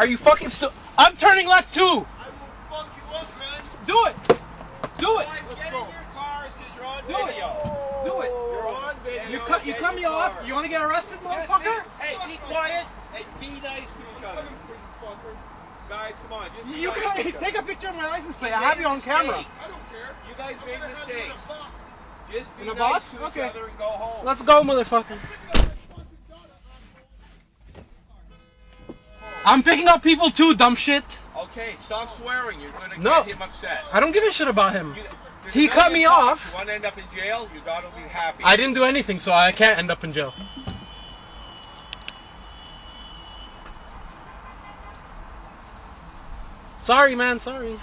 Are you fucking I'm turning left too. I will fuck you up, man. Do it. Do it. Get in your cars because you're on Do it. video. Do it. You're on video. You cut me off. You want to get arrested, motherfucker? Hey, be quiet and be nice to each other. Guys, come on. Just You can take a picture of my license plate. I have you on camera. I don't care. You guys made mistakes. Just be In a nice box? to each Okay. other and go home. Let's go, motherfucker. I'm picking up people too, dumb shit. Okay, stop swearing. You're going to No. get him upset. I don't give a shit about him. There's He a cut me million cops. off. You want to end up in jail? You got to be happy. I didn't do anything, so I can't end up in jail. Sorry, man. Sorry.